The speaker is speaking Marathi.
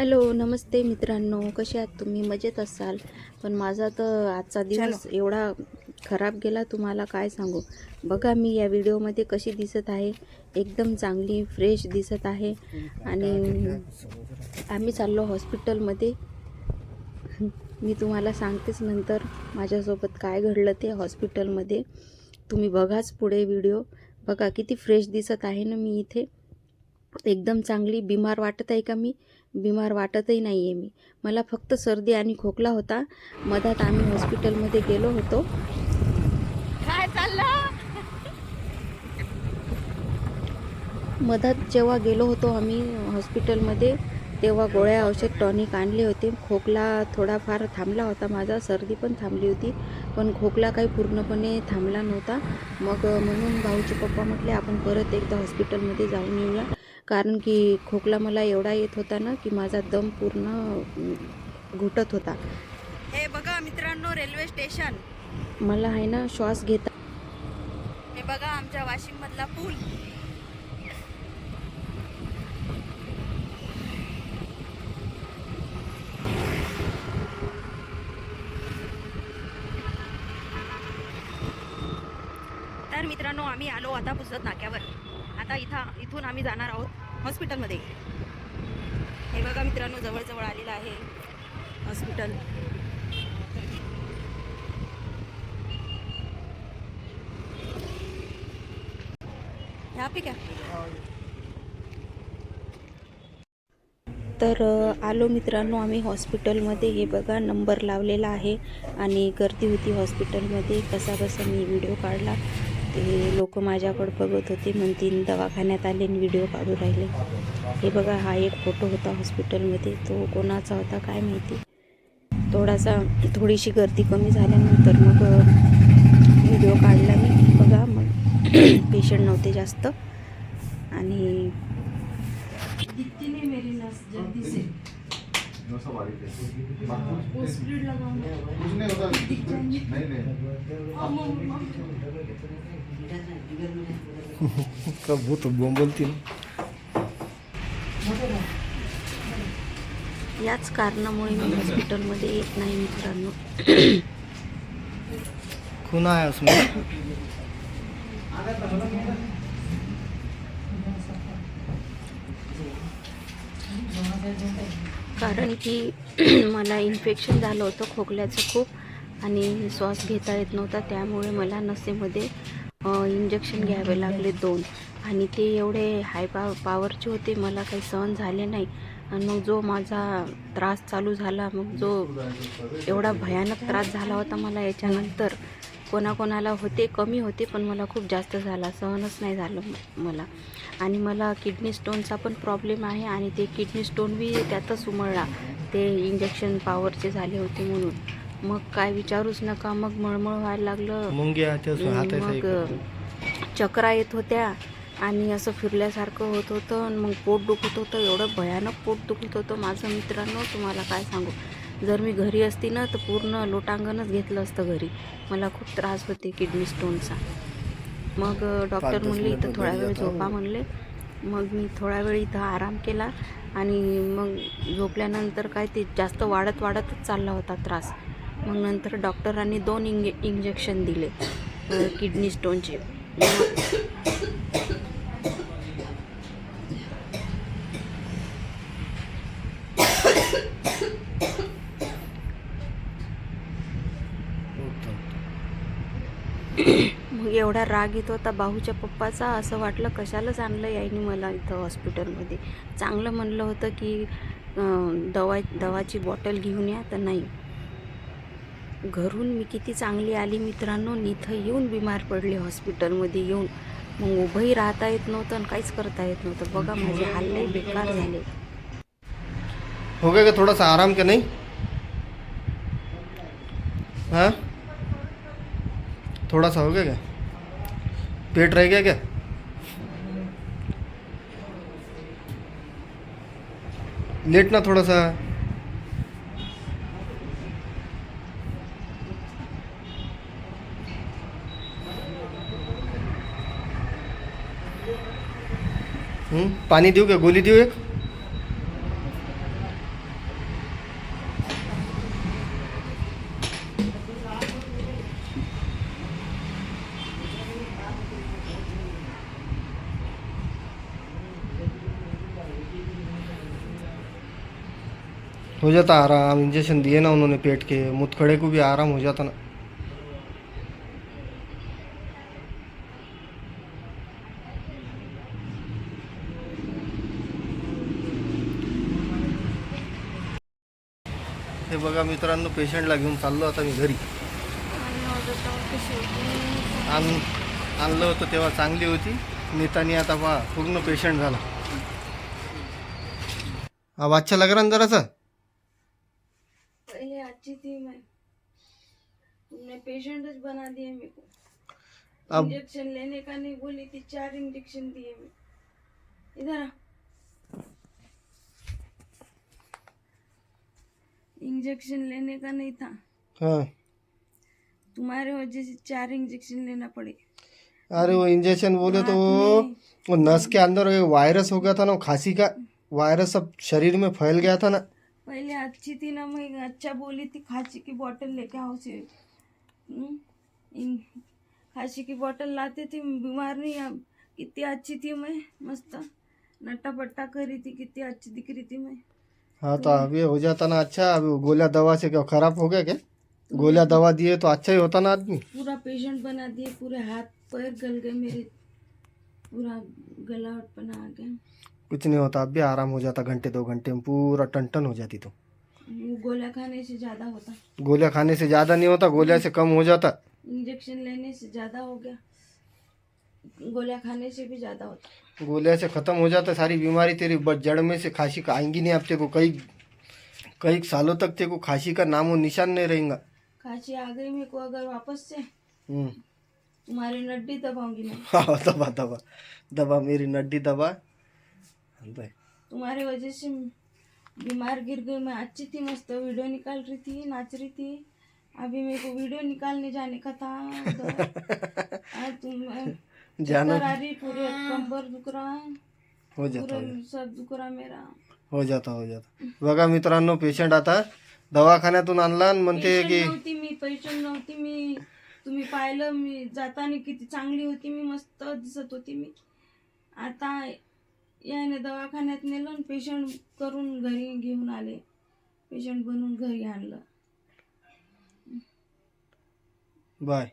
हॅलो, नमस्ते मित्रांनो. कसे आहात तुम्ही? मजेत असाल. पण माझा तर आजचा दिवस एवढा खराब गेला, तुम्हाला काय सांगू. बघा मी या व्हिडिओमध्ये कशी दिसत आहे. एकदम चांगली फ्रेश दिसत आहे. आणि आम्ही चाललो हॉस्पिटलमध्ये. मी तुम्हाला सांगतेच नंतर माझ्यासोबत काय घडलं ते हॉस्पिटलमध्ये. तुम्ही बघाच पुढे व्हिडिओ. बघा किती फ्रेश दिसत आहे ना मी इथे. एकदम चांगली. बिमार वाटत आहे का मी? बिमार वाटतही नाही आहे मी. मला फक्त सर्दी आणि खोकला होता. मधात आम्ही हॉस्पिटलमध्ये गेलो होतो. काय चाललं? मधात जेव्हा गेलो होतो आम्ही हॉस्पिटलमध्ये, तेव्हा गोळ्या, औषध, टॉनिक आणले होते. खोकला थोडाफार थांबला होता माझा, सर्दी पण थांबली होती, पण खोकला काही पूर्णपणे थांबला नव्हता. मग म्हणून भाऊचे पप्पा म्हटले आपण परत एकदा हॉस्पिटलमध्ये जाऊन येऊया, कारण की खोकला मला एवढा येत होता ना की माझा दम पूर्ण घुटत होता. हे बघा मित्रांनो, रेल्वे स्टेशन. मला आहे ना श्वास घेता. हे बघा आमच्या वाशिम मधला पूल. तर मित्रांनो, आम्ही आलो आता पुसद नाक्यावर. आता इथून आम्ही जाणार आहोत हॉस्पिटलमध्ये. हे बघा मित्रांनो, जवळ आलेलं आहे हॉस्पिटल. यहाँ पे क्या? तर आलो मित्रांनो आम्ही हॉस्पिटलमध्ये. हे बघा नंबर लावलेला आहे आणि गर्दी होती हॉस्पिटलमध्ये. कसा मी व्हिडिओ काढला ते लोक माझ्याकडे बघत होते, म्हणतील दवाखान्यात आले आणि व्हिडिओ काढू राहिले. हे बघा हा एक फोटो होता हॉस्पिटलमध्ये. तो कोणाचा होता काय माहिती. थोडीशी गर्दी कमी झाल्यानंतर मग व्हिडिओ काढला मी. बघा मग पेशंट नव्हते जास्त. आणि मेरी नस जल्दी से वो स्प्रिट लगाओ, कुछ नहीं होता, कब वो तो बम बोलती ना. याच कारणामुळे मी हॉस्पिटलमध्ये येत नाही मित्रांनो. खून आया उसमें. कारण की मला इन्फेक्शन झालं होतं खोकल्याचं खूप, आणि श्वास घेता येत नव्हता. त्यामुळे मला नसेमध्ये इंजेक्शन घ्यावे लागले 2, आणि ते एवढे हाय पावरचे होते, मला काही सहन झाले नाही. आणि मग जो माझा त्रास चालू झाला, मग जो एवढा भयानक त्रास झाला होता मला याच्यानंतर. कोणाकोणाला होते, कमी होते, पण मला खूप जास्त झाला, सहनच नाही झालं मला. आणि मला किडनी स्टोनचा पण प्रॉब्लेम आहे, आणि ते किडनी स्टोन बी त्यातच उमळला, ते इंजेक्शन पावरचे झाले होते म्हणून. मग काय विचारूच नका. मग मळमळ व्हायला लागलं, मग चक्रा येत होत्या, आणि असं फिरल्यासारखं होत होतं. आणि मग पोट दुखत होतं, एवढं भयानक पोट दुखत होतं माझं मित्रांनो, तुम्हाला काय सांगू. जर मी घरी असती ना तर पूर्ण लोटांगणच घेतलं असतं घरी. मला खूप त्रास होते किडनी स्टोनचा. मग डॉक्टर म्हणले इथं थोडा वेळ झोपा म्हणले. मग मी थोडा वेळ इथं आराम केला, आणि मग झोपल्यानंतर काय ते जास्त वाढतच चालला होता त्रास. मग नंतर डॉक्टरांनी 2 इंजेक्शन दिले किडनी स्टोनचे. मग एवढा राग येत होता भाऊच्या पप्पाचा, असं वाटलं कशालाच आणलं यायनी मला इथं हॉस्पिटलमध्ये. चांगलं म्हणलं होतं की दवाची बॉटल घेऊन या, तर नाही. घरून मी किती चांगली आली मित्रांनो, इथं येऊन बिमार पडले हॉस्पिटलमध्ये येऊन. मग उभंही राहता येत नव्हतं आणि काहीच करता येत नव्हतं. बघा माझे हाल लई बेकार झाले. हो गया क्या थोड़ा सा आराम क्या नहीं? हाँ, थोड़ा सा हो गया क्या? पेट रह गया क्या? लेट ना थोड़ा सा. पानी देऊ क्या? गोली देऊ एक? हो जाता आराम, इंजेक्शन दिए ना उन्होंने पेट के, मुतखड़े को भी आराम हो जाता ना। हे बघा मित्रांनो, पेशंटला घेऊन चाललो आता मी घरी. आणलं होतं तेव्हा चांगली होती, नेतानी आता पहा पूर्ण पेशंट झाला. अब अच्छा लग रहा है जरा सा. पहले अच्छी थी मैं, तुमने पेशेंट बना दिए मेरे को. अब इंजेक्शन लेने का नहीं बोली थी, 4 इंजेक्शन दिए मैं. इधर आ. इंजेक्शन लेने का नहीं था, हाँ, तुम्हारे वजह से 4 इंजेक्शन लेना पड़े. अरे वो इंजेक्शन बोले तो वो नस के अंदर एक वायरस हो गया था ना, वो खांसी का वायरस सब शरीर में फैल गया था ना. पहले अच्छी थी ना, मैं अच्छा बोली थी खांसी की बोतल लेके आओ से. खांसी की बोतल लाते थे, बीमार नहीं. अब कितनी अच्छी थी मैं, मस्त नट्टा पट्टा करी थी, कितनी अच्छी दिख रही थी मैं. हाँ तो अभी हो जाता ना अच्छा. अभी वो गोलियां दवा से क्या खराब हो गया क्या? गोलियां दवा दिए तो अच्छा ही होता ना आदमी. पूरा पेशेंट बना दिए, पूरे हाथ पैर गल गए मेरे, पूरा गला बना आ गया. कुछ नहीं होता, अभी आराम हो जाता, घंटे 2 घंटे में पूरा टन हो जाती. तो वो गोला खाने से ज्यादा होता, गोलियां खाने से ज़्यादा नहीं होता, गोलियां से कम हो जाता. इंजेक्शन लेने से ज्यादा हो गया, गोलियां खाने से भी ज्यादा होता. गोलियां से ख़त्म हो जाता सारी बीमारी तेरी. जड़ में से खांसी का आएंगी नहीं अब तेरे को, कई कई सालों तक तेरे को खांसी का नामो निशान नहीं रहेगा. खांसी आ गई मेरे को अगर वापस से, हम्म. तुम्हारी नड्डी दबाऊंगी मैं. हाँ, दबा दबा दबा मेरी नड्डी दबा. तुम्हारी वजह से बीमार गिर गई. मैं अच्छी थी, मस्त वीडियो निकाल रही थी, नाच रही थी. अभी मेरे को वीडियो निकालने जाने का था उधर. आज तुम जाना चक्कर आ रही, पूरे कंबर दुख रहा, हो जाता पूरे सब दुख रहा मेरा. हो जाता हो जाता. बघा मित्रांनो, पेशंट आता दवाखान्यातून आणला आणि म्हणते पेशंट की नव्हती मी, पेशंट नव्हती मी. तुम्ही पाहिलं मी जाताना किती चांगली होती मी, मस्त दिसत होती मी. आता याने दवाखान्यात नेलं आणि पेशंट करून घरी घेऊन आले, पेशंट बनवून घरी आणलं. बाय.